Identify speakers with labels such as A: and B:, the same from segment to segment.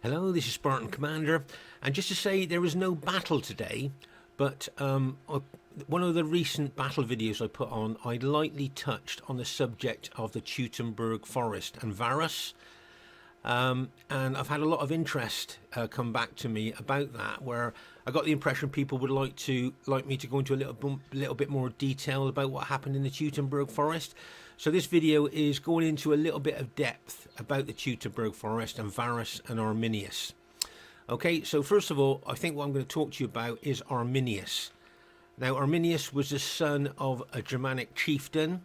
A: Hello, this is Spartan Commander, and just to say there was no battle today, but one of the recent battle videos I put on, I lightly touched on the subject of the Teutoburg forest and Varus, and I've had a lot of interest come back to me about that, where I got the impression people would like me to go into a little bit more detail about what happened in the Teutoburg forest. So this video is going into a little bit of depth about the Teutoburg forest and Varus and Arminius. Okay, so first of all, I think what I'm going to talk to you about is Arminius. Now, Arminius was the son of a Germanic chieftain,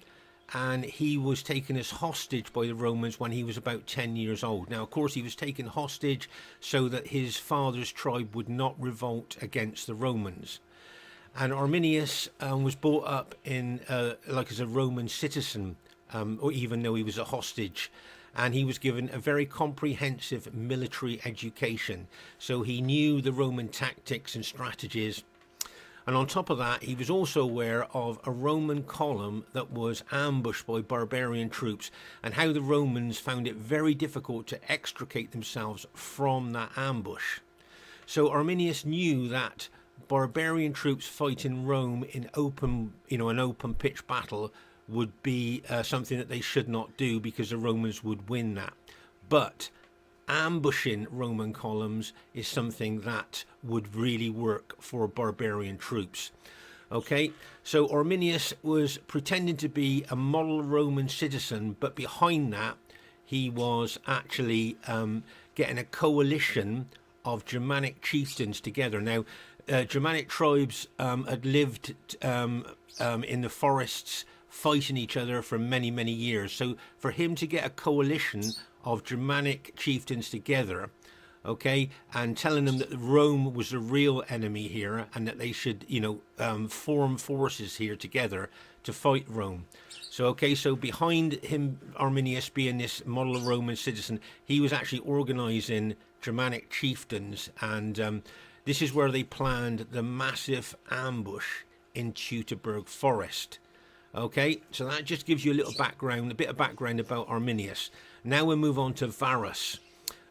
A: and he was taken as hostage by the Romans when he was about 10 years old. Now, of course, he was taken hostage so that his father's tribe would not revolt against the Romans. And Arminius was brought up in like as a Roman citizen, or even though he was a hostage. And he was given a very comprehensive military education. So he knew the Roman tactics and strategies. And on top of that, he was also aware of a Roman column that was ambushed by barbarian troops and how the Romans found it very difficult to extricate themselves from that ambush. So Arminius knew that barbarian troops fighting Rome in an open pitch battle would be something that they should not do, because the Romans would win that. But ambushing Roman columns is something that would really work for barbarian troops. Okay, so Arminius was pretending to be a model Roman citizen, but behind that he was actually getting a coalition of Germanic chieftains together. Now, Germanic tribes had lived in the forests fighting each other for many, many years. So for him to get a coalition of Germanic chieftains together, okay, and telling them that Rome was the real enemy here and that they should, form forces here together to fight Rome. So, okay, so behind him, Arminius being this model Roman citizen, he was actually organizing Germanic chieftains, and this is where they planned the massive ambush in Teutoburg forest. Okay, so that just gives you a bit of background about Arminius. Now we'll move on to Varus.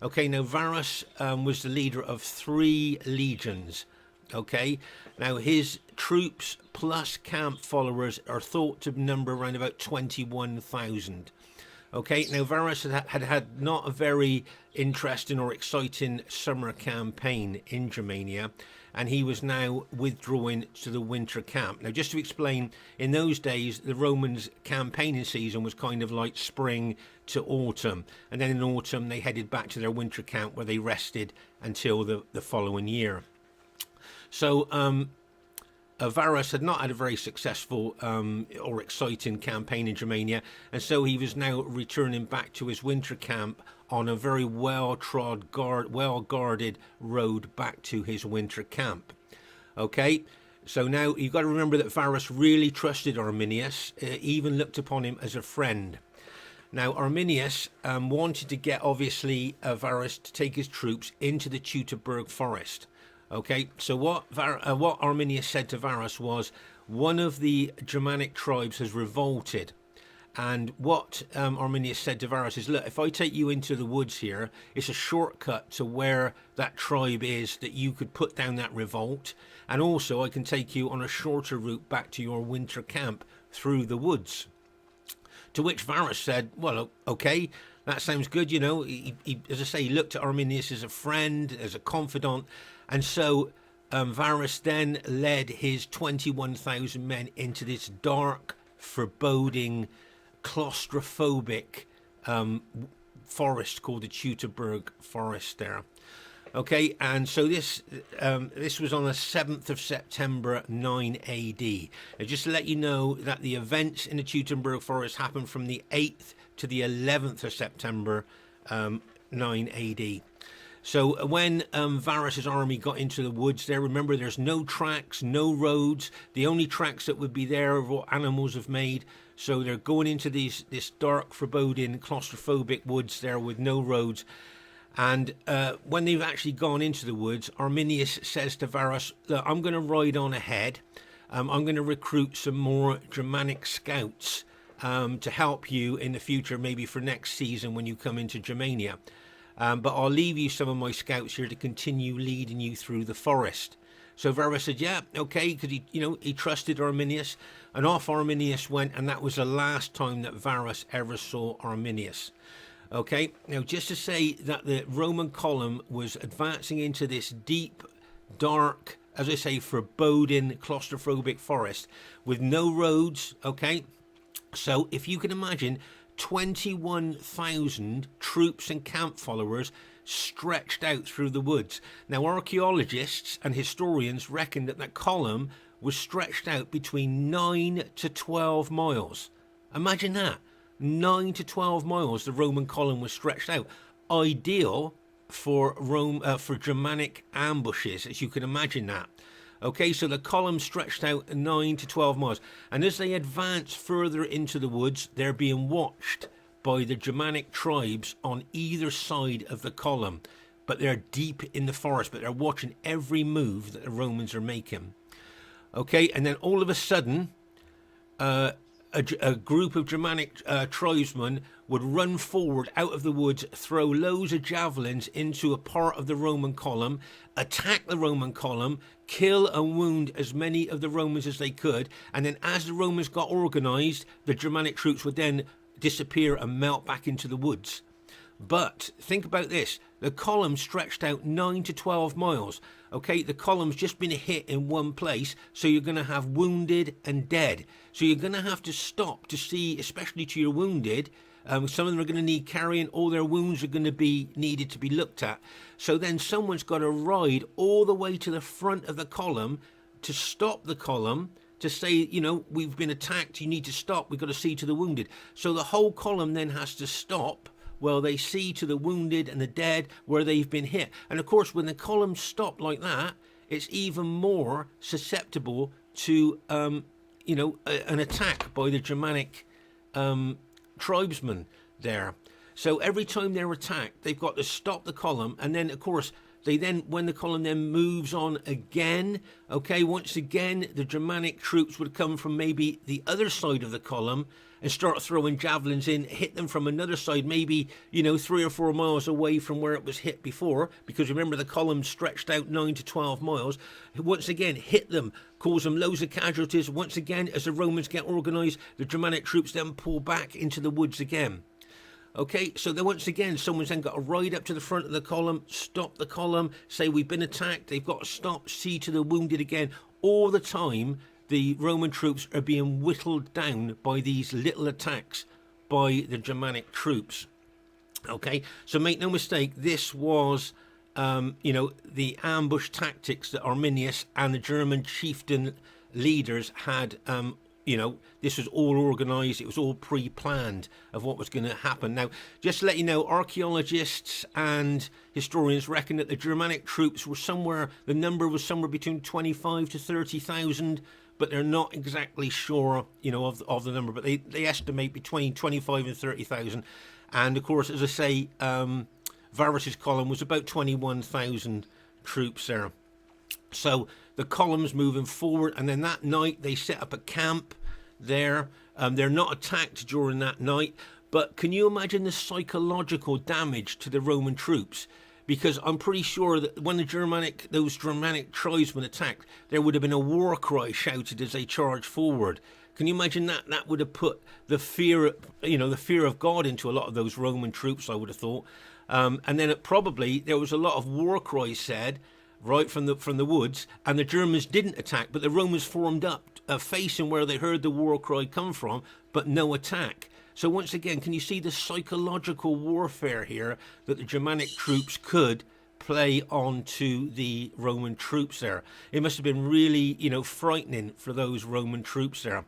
A: Okay, now Varus was the leader of 3 legions. Okay, now his troops plus camp followers are thought to number around about 21,000. Okay, now Varus had not a very interesting or exciting summer campaign in Germania, and he was now withdrawing to the winter camp. Now, just to explain, in those days, the Romans' campaigning season was kind of like spring to autumn, and then in autumn they headed back to their winter camp where they rested until the following year. So, Varus had not had a very successful or exciting campaign in Germania, and so he was now returning back to his winter camp on a very well-trod, well-guarded road back to his winter camp. Okay, so now you've got to remember that Varus really trusted Arminius, even looked upon him as a friend. Now, Arminius wanted to get, obviously, Varus to take his troops into the Teutoburg forest. Okay, so what Arminius said to Varus was, one of the Germanic tribes has revolted. And what Arminius said to Varus is, look, if I take you into the woods here, it's a shortcut to where that tribe is that you could put down that revolt. And also I can take you on a shorter route back to your winter camp through the woods. To which Varus said, well, okay, that sounds good. He, as I say, he looked at Arminius as a friend, as a confidant. And so Varus then led his 21,000 men into this dark, foreboding, claustrophobic forest called the Teutoburg forest there. Okay, and so this was on the 7th of September 9 AD. And just to let you know that the events in the Teutoburg forest happened from the 8th to the 11th of September 9 AD. So when Varus's army got into the woods there, remember there's no tracks, no roads. The only tracks that would be there are what animals have made. So they're going into this dark, foreboding, claustrophobic woods there with no roads. And when they've actually gone into the woods, Arminius says to Varus, look, I'm going to ride on ahead. I'm going to recruit some more Germanic scouts to help you in the future, maybe for next season when you come into Germania. but I'll leave you some of my scouts here to continue leading you through the forest. So Varus said, yeah, okay, because he trusted Arminius, and off Arminius went, and that was the last time that Varus ever saw Arminius. Okay, now just to say that the Roman column was advancing into this deep, dark, as I say, foreboding, claustrophobic forest with no roads, okay? So if you can imagine 21,000 troops and camp followers stretched out through the woods. Now, archaeologists and historians reckon that that column was stretched out between 9 to 12 miles. Imagine that. 9 to 12 miles the Roman column was stretched out. Ideal for for Germanic ambushes, as you can imagine that. Okay, so the column stretched out 9 to 12 miles. And as they advance further into the woods, they're being watched by the Germanic tribes on either side of the column. But they're deep in the forest, but they're watching every move that the Romans are making. Okay, and then all of a sudden, a group of Germanic tribesmen would run forward out of the woods, throw loads of javelins into a part of the Roman column, attack the Roman column, kill and wound as many of the Romans as they could, and then as the Romans got organised, the Germanic troops would then disappear and melt back into the woods. But think about this, the column stretched out 9 to 12 miles. Okay, the column's just been hit in one place, so you're going to have wounded and dead. So you're going to have to stop to see, especially to your wounded. Some of them are going to need carrying, all their wounds are going to be needed to be looked at. So then someone's got to ride all the way to the front of the column to stop the column, to say, we've been attacked, you need to stop, we've got to see to the wounded. So the whole column then has to stop while they see to the wounded and the dead where they've been hit. And of course, when the columns stop like that, it's even more susceptible to, an attack by the Germanic tribesmen there. So every time they're attacked, they've got to stop the column. And then, of course, when the column then moves on again, okay, once again, the Germanic troops would come from maybe the other side of the column and start throwing javelins in, hit them from another side, maybe, 3 or 4 miles away from where it was hit before, because remember the column stretched out 9 to 12 miles. Once again, hit them, cause them loads of casualties. Once again, as the Romans get organised, the Germanic troops then pull back into the woods again. Okay, so then once again, someone's then got to ride up to the front of the column, stop the column, say we've been attacked, they've got to stop, see to the wounded again. All the time, the Roman troops are being whittled down by these little attacks by the Germanic troops. Okay, so make no mistake, this was, the ambush tactics that Arminius and the German chieftain leaders had, this was all organised, it was all pre-planned of what was going to happen. Now, just to let you know, archaeologists and historians reckon that the Germanic troops were the number was somewhere between 25 to 30,000, but they're not exactly sure, of the number, but they estimate between 25 and 30,000. And of course, as I say, Varus's column was about 21,000 troops there. So the column's moving forward, and then that night they set up a camp there. They're not attacked during that night, but can you imagine the psychological damage to the Roman troops? Because I'm pretty sure that when those Germanic tribesmen attacked, there would have been a war cry shouted as they charged forward. Can you imagine that? That would have put the fear of God into a lot of those Roman troops, I would have thought. And then there was a lot of war cries said right from the woods, and the Germans didn't attack, but the Romans formed up, facing where they heard the war cry come from, but no attack. So once again, can you see the psychological warfare here that the Germanic troops could play on to the Roman troops there? It must have been really, frightening for those Roman troops there.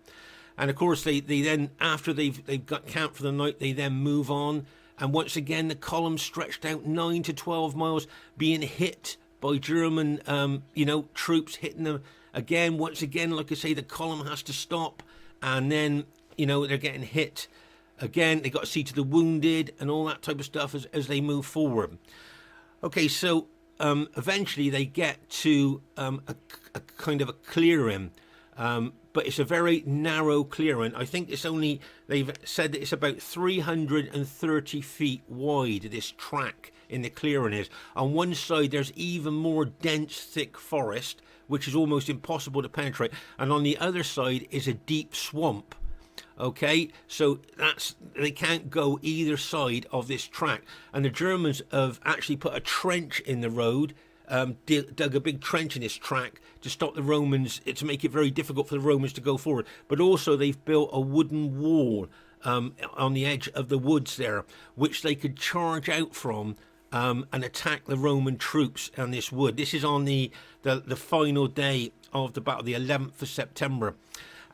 A: And of course, they then, after they've got camped for the night, they then move on. And once again, the column stretched out 9 to 12 miles, being hit by German, troops hitting them again. Once again, like I say, the column has to stop, and then, they're getting hit again. They got to see to the wounded and all that type of stuff as they move forward. Okay, so eventually they get to a kind of a clearing, but it's a very narrow clearing. I think they've said that it's about 330 feet wide, this track in the clearing is. On one side, there's even more dense, thick forest, which is almost impossible to penetrate. And on the other side is a deep swamp. Okay, so they can't go either side of this track. And the Germans have actually put a trench in the road, dug a big trench in this track to stop the Romans, to make it very difficult for the Romans to go forward. But also they've built a wooden wall on the edge of the woods there, which they could charge out from and attack the Roman troops on this wood. This is on the final day of the battle, the 11th of September.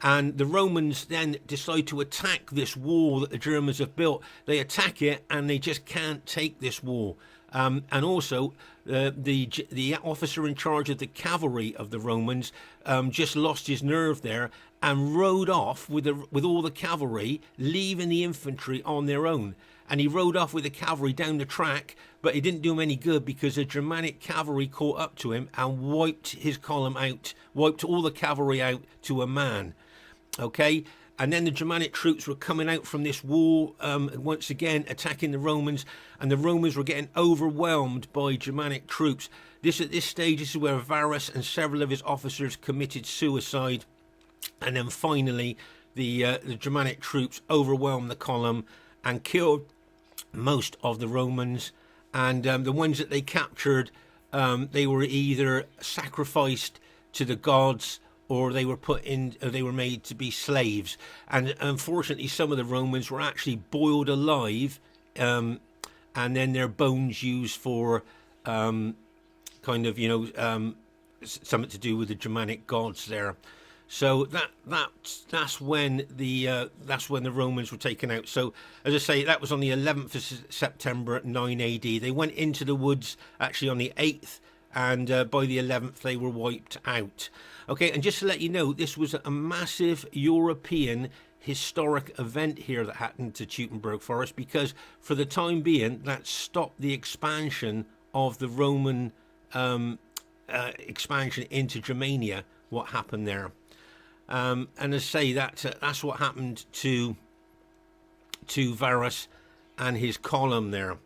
A: And the Romans then decide to attack this wall that the Germans have built. They attack it, and they just can't take this wall. And also, the officer in charge of the cavalry of the Romans just lost his nerve there and rode off with all the cavalry, leaving the infantry on their own. And he rode off with the cavalry down the track, but it didn't do him any good because the Germanic cavalry caught up to him and wiped his column out, wiped all the cavalry out to a man. Okay, and then the Germanic troops were coming out from this wall, once again attacking the Romans, and the Romans were getting overwhelmed by Germanic troops. At this stage, this is where Varus and several of his officers committed suicide, and then finally the Germanic troops overwhelmed the column and killed most of the Romans. And the ones that they captured, they were either sacrificed to the gods, or they were made to be slaves. And unfortunately, some of the Romans were actually boiled alive, and then their bones used for something to do with the Germanic gods there. So that's when the Romans were taken out. So as I say, that was on the 11th of September at 9 AD. They went into the woods actually on the 8th, and by the 11th they were wiped out. Okay, and just to let you know, this was a massive European historic event here that happened to Teutoburg Forest, because for the time being that stopped the expansion of the Roman expansion into Germania. What happened there, and as I say, that's what happened to Varus and his column there.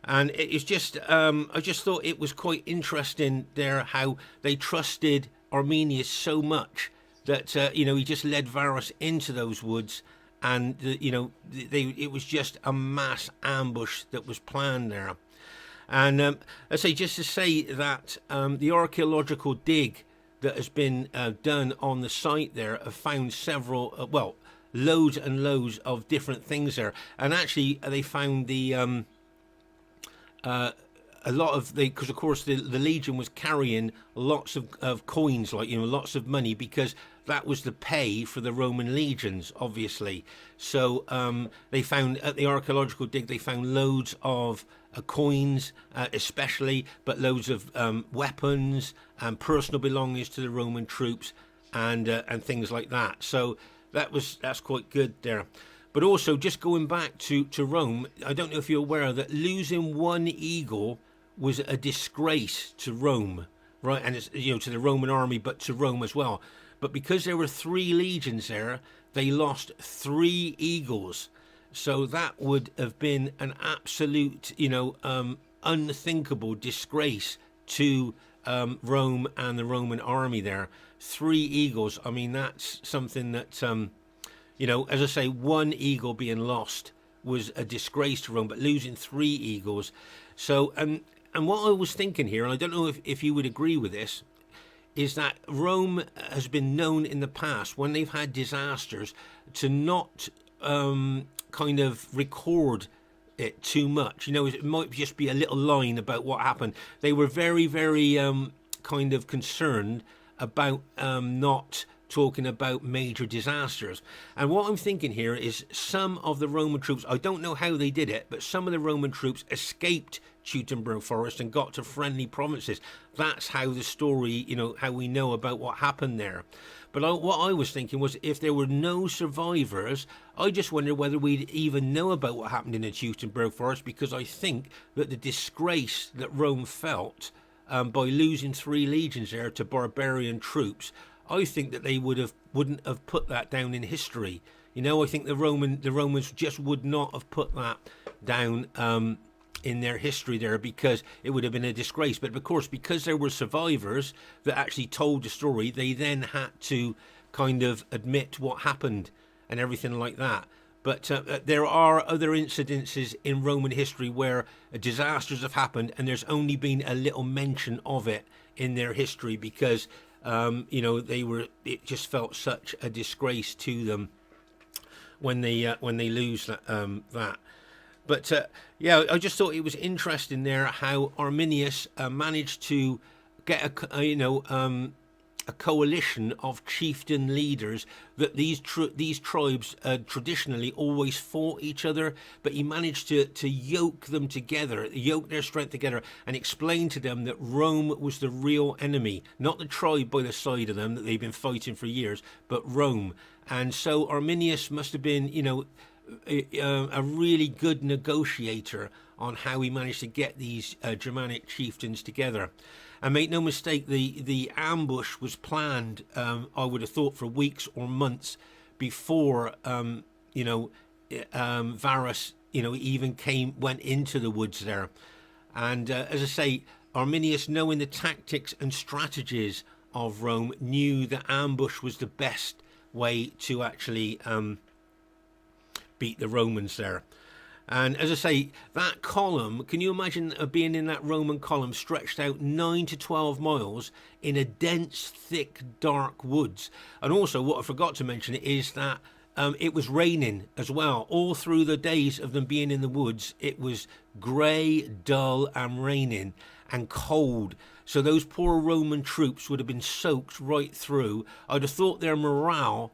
A: And it's just I just thought it was quite interesting there how they trusted Arminius so much that he just led Varus into those woods, and it was just a mass ambush that was planned there. And I say, just to say that the archaeological dig that has been done on the site there have found several loads and loads of different things there. And actually they found a lot of because of course the legion was carrying lots of coins, like lots of money, because that was the pay for the Roman legions, obviously. So they found at the archaeological dig, they found loads of coins, especially, but loads of weapons and personal belongings to the Roman troops, and things like that. So that's quite good there. But also, just going back to Rome, I don't know if you're aware that losing one eagle was a disgrace to Rome, right? And it's to the Roman army, but to Rome as well. But because there were 3 legions there, they lost 3 eagles. So that would have been an absolute, unthinkable disgrace to Rome and the Roman army there. 3 eagles. I mean, that's something that, as I say, 1 eagle being lost was a disgrace to Rome, but losing 3 eagles. So, and what I was thinking here, and I don't know if you would agree with this, is that Rome has been known in the past, when they've had disasters, to not kind of record it too much. It might just be a little line about what happened. They were very, very kind of concerned about not talking about major disasters. And what I'm thinking here is some of the Roman troops, I don't know how they did it, but some of the Roman troops escaped Teutoburg Forest and got to friendly provinces. That's how the story, how we know about what happened there. But what I was thinking was, if there were no survivors, I just wonder whether we'd even know about what happened in the Teutoburg Forest, because I think that the disgrace that Rome felt by losing 3 legions there to barbarian troops, I think that they wouldn't have put that down in history. I think the Romans just would not have put that down in their history there, because it would have been a disgrace. But of course, because there were survivors that actually told the story, they then had to kind of admit what happened and everything like that. But there are other incidences in Roman history where disasters have happened, and there's only been a little mention of it in their history, because you know, it just felt such a disgrace to them when they lose that. But yeah, I just thought it was interesting there how Arminius managed to get a coalition of chieftain leaders, that these tribes traditionally always fought each other, but he managed to yoke them together, yoke their strength together, and explain to them that Rome was the real enemy, not the tribe by the side of them that they've been fighting for years, but Rome. And so Arminius must have been, you know, a really good negotiator on how he managed to get these Germanic chieftains together. And make no mistake, the ambush was planned, I would have thought, for weeks or months before, Varus, even went into the woods there. And as I say, Arminius, knowing the tactics and strategies of Rome, knew that ambush was the best way to actually beat the Romans there. And as I say, that column, can you imagine being in that Roman column stretched out 9 to 12 miles in a dense, thick, dark woods? And also, what I forgot to mention is that it was raining as well. All through the days of them being in the woods, it was grey, dull and raining and cold. So those poor Roman troops would have been soaked right through. I'd have thought their morale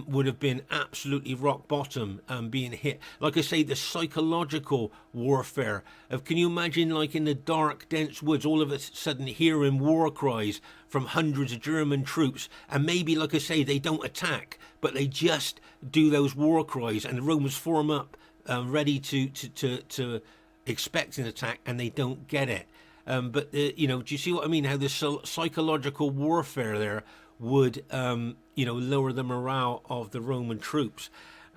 A: would have been absolutely rock bottom, being hit. Like I say, the psychological warfare of, can you imagine, like in the dark, dense woods, all of a sudden hearing war cries from hundreds of German troops, and maybe, like I say, they don't attack, but they just do those war cries, and the Romans form up, ready to expect an attack, and they don't get it. But do you see what I mean? How the psychological warfare there would lower the morale of the Roman troops.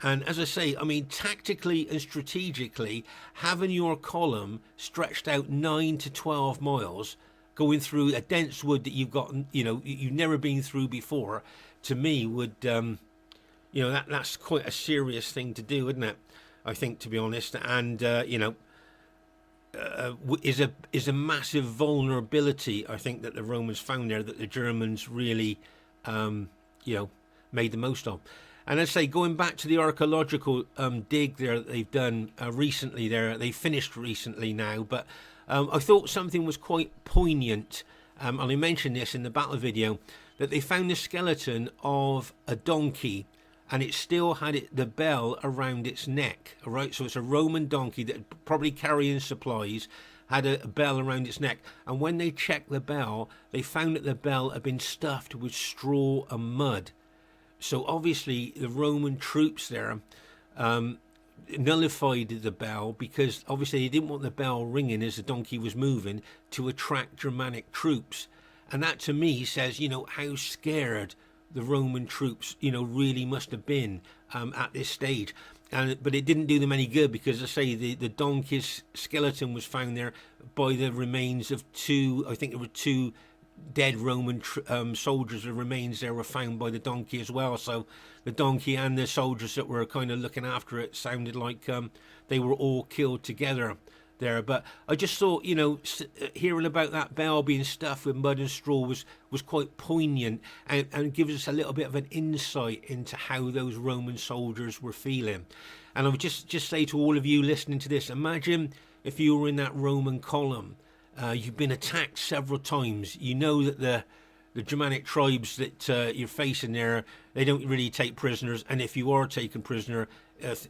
A: And as I say, I mean, tactically and strategically, having your column stretched out 9 to 12 miles, going through a dense wood that you've never been through before, to me would that's quite a serious thing to do, isn't it? I think, to be honest. And is a massive vulnerability, I think, that the Romans found there, that the Germans really made the most of. And I say, going back to the archaeological dig there that they've done recently there, they finished recently now, but I thought something was quite poignant, and I mentioned this in the battle video, that they found the skeleton of a donkey, and it still had the bell around its neck. All right, so it's a Roman donkey that probably carrying supplies, had a bell around its neck. And when they checked the bell, they found that the bell had been stuffed with straw and mud. So obviously the Roman troops there nullified the bell, because obviously they didn't want the bell ringing as the donkey was moving to attract Germanic troops. And that to me says, how scared the Roman troops, really must have been at this stage. But it didn't do them any good, because, as I say, the donkey's skeleton was found there by the remains of two dead Roman soldiers. The remains there were found by the donkey as well. So the donkey and the soldiers that were kind of looking after it sounded like they were all killed together there. But I just thought, hearing about that bell being stuffed with mud and straw was quite poignant, and gives us a little bit of an insight into how those Roman soldiers were feeling. And I would just say to all of you listening to this, imagine if you were in that Roman column. You've been attacked several times. You know that the Germanic tribes that you're facing there, they don't really take prisoners, and if you are taken prisoner,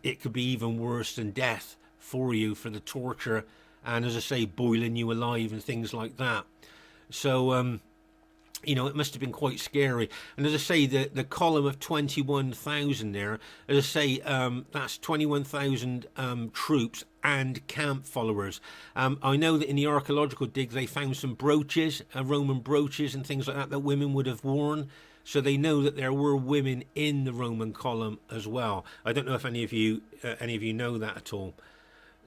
A: it could be even worse than death for you, for the torture, and, as I say, boiling you alive and things like that. So it must have been quite scary. And as I say, the column of 21,000 there, as I say, that's 21,000 troops and camp followers. I know that in the archaeological dig they found some brooches, Roman brooches and things like that women would have worn. So they know that there were women in the Roman column as well. I don't know if any of you know that at all.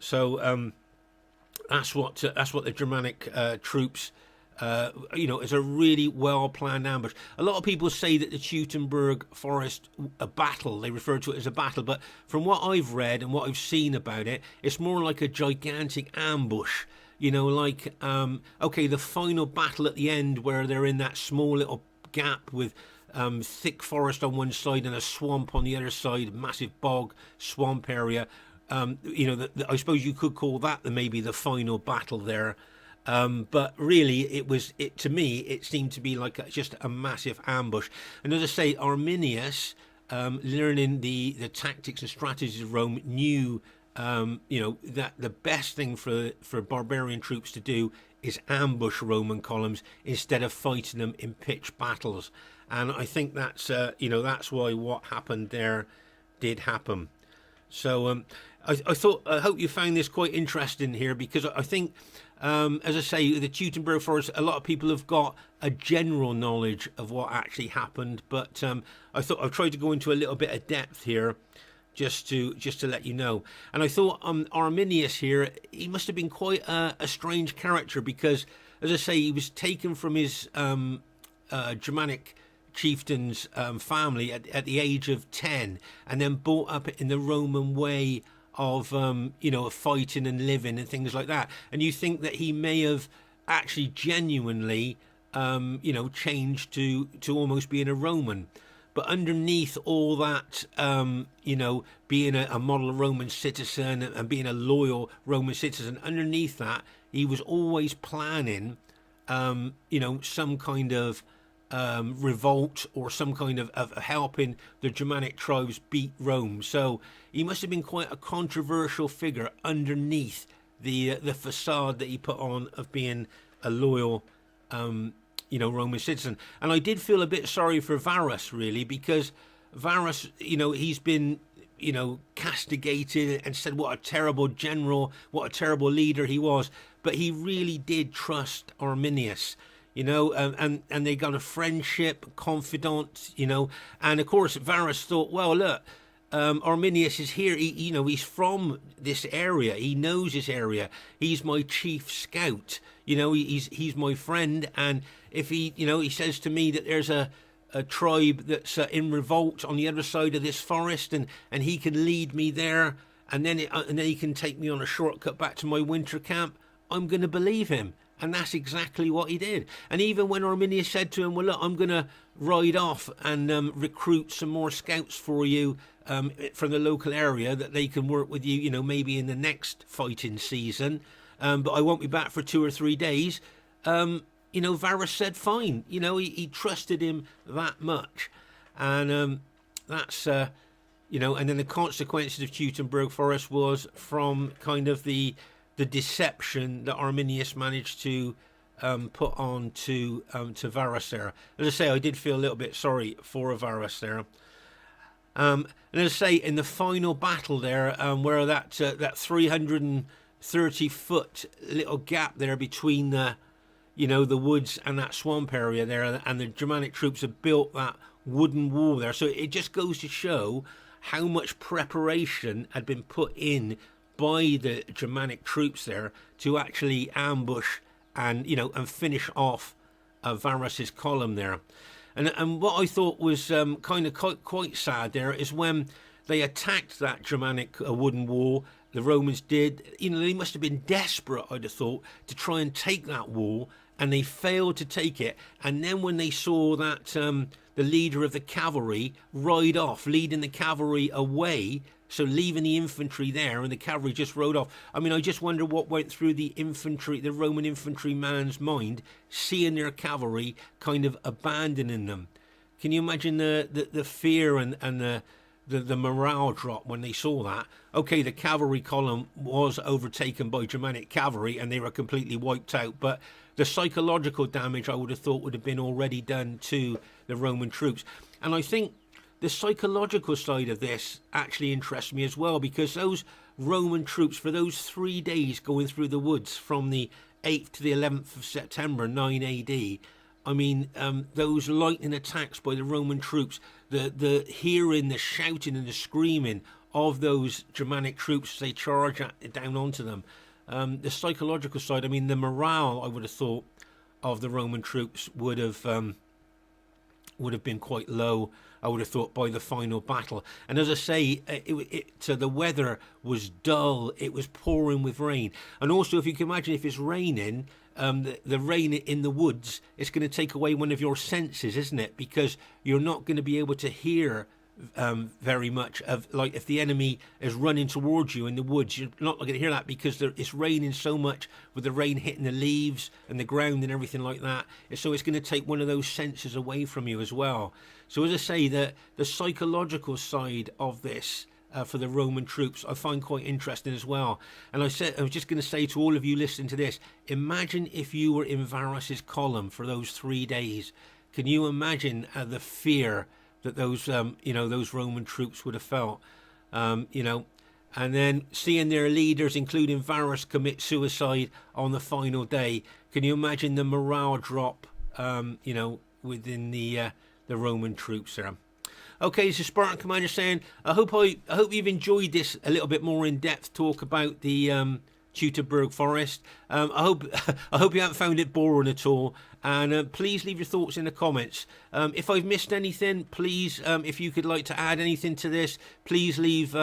A: So That's what the Germanic troops. It's a really well planned ambush. A lot of people say that the Teutoburg forest, a battle, they refer to it as a battle, but from what I've read and what I've seen about it, it's more like a gigantic ambush. The final battle at the end where they're in that small little gap with thick forest on one side and a swamp on the other side, massive bog, swamp area. I suppose you could call that maybe the final battle there. But really, to me, it seemed to be like just a massive ambush. And as I say, Arminius, learning the tactics and strategies of Rome, knew, that the best thing for barbarian troops to do is ambush Roman columns instead of fighting them in pitched battles. And I think that's why what happened there did happen. So I hope you found this quite interesting here, because I think, as I say, the Teutoburg Forest, a lot of people have got a general knowledge of what actually happened, but I thought I've tried to go into a little bit of depth here, just to let you know. And I thought Arminius here, he must have been quite a strange character, because, as I say, he was taken from his Germanic chieftain's family at the age of 10, and then brought up in the Roman way of fighting and living and things like that. And you think that he may have actually genuinely changed to almost being a Roman, but underneath all that, being a model Roman citizen and being a loyal Roman citizen, underneath that he was always planning some kind of revolt, or some kind of helping the Germanic tribes beat Rome. So he must have been quite a controversial figure underneath the facade that he put on of being a loyal Roman citizen. And I did feel a bit sorry for Varus, really, because Varus, he's been castigated and said what a terrible general, what a terrible leader he was, but he really did trust Arminius. And they got a friendship, confidant, and of course Varus thought, well, look, Arminius is here. He's from this area. He knows this area. He's my chief scout. He's my friend. And if he says to me that there's a tribe that's in revolt on the other side of this forest, and he can lead me there, and then he can take me on a shortcut back to my winter camp, I'm going to believe him. And that's exactly what he did. And even when Arminius said to him, well, look, I'm going to ride off and recruit some more scouts for you from the local area, that they can work with you, maybe in the next fighting season, but I won't be back for 2 or 3 days. Varus said fine. He trusted him that much. And that's, and then the consequences of Teutoburg Forest was from kind of the deception that Arminius managed to put on to Varus there. As I say, I did feel a little bit sorry for Varus there. And as I say, in the final battle there, where that 330-foot little gap there between the woods and that swamp area there, and the Germanic troops have built that wooden wall there. So it just goes to show how much preparation had been put in by the Germanic troops there to actually ambush and finish off Varus's column there. And what I thought was kind of quite sad there is when they attacked that Germanic wooden wall, the Romans did, they must have been desperate, I'd have thought, to try and take that wall, and they failed to take it. And then when they saw that the leader of the cavalry ride off, leading the cavalry away, so leaving the infantry there, and the cavalry just rode off. I mean, I just wonder what went through the Roman infantryman's mind, seeing their cavalry kind of abandoning them. Can you imagine the fear and the morale drop when they saw that? Okay, the cavalry column was overtaken by Germanic cavalry and they were completely wiped out, but the psychological damage, I would have thought, would have been already done to the Roman troops. And I think the psychological side of this actually interests me as well, because those Roman troops, for those 3 days going through the woods from the 8th to the 11th of September 9 AD, I mean, those lightning attacks by the Roman troops, the hearing, the shouting and the screaming of those Germanic troops as they charge down onto them, The psychological side, I mean, the morale, I would have thought, of the Roman troops would have been quite low, I would have thought, by the final battle. And as I say, the weather was dull. It was pouring with rain. And also, if you can imagine, if it's raining, the rain in the woods, it's going to take away one of your senses, isn't it? Because you're not going to be able to hear very much of, like, if the enemy is running towards you in the woods, you're not going to hear that, because it's raining so much, with the rain hitting the leaves and the ground and everything like that. So it's going to take one of those senses away from you as well. So as I say, the psychological side of this for the Roman troops, I find quite interesting as well. And I was just going to say to all of you listening to this, imagine if you were in Varus's column for those 3 days. Can you imagine the fear that those Roman troops would have felt, and then seeing their leaders, including Varus, commit suicide on the final day? Can you imagine the morale drop, within the Roman troops there? Okay, this is Spartan Commander saying, I hope you've enjoyed this a little bit more in-depth talk about the Teutoburg forest. I hope you haven't found it boring at all. And please leave your thoughts in the comments. If I've missed anything, please, if you could like to add anything to this, please leave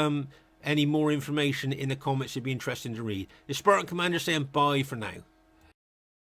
A: any more information in the comments. It'd be interesting to read. The Spartan Commander saying bye for now.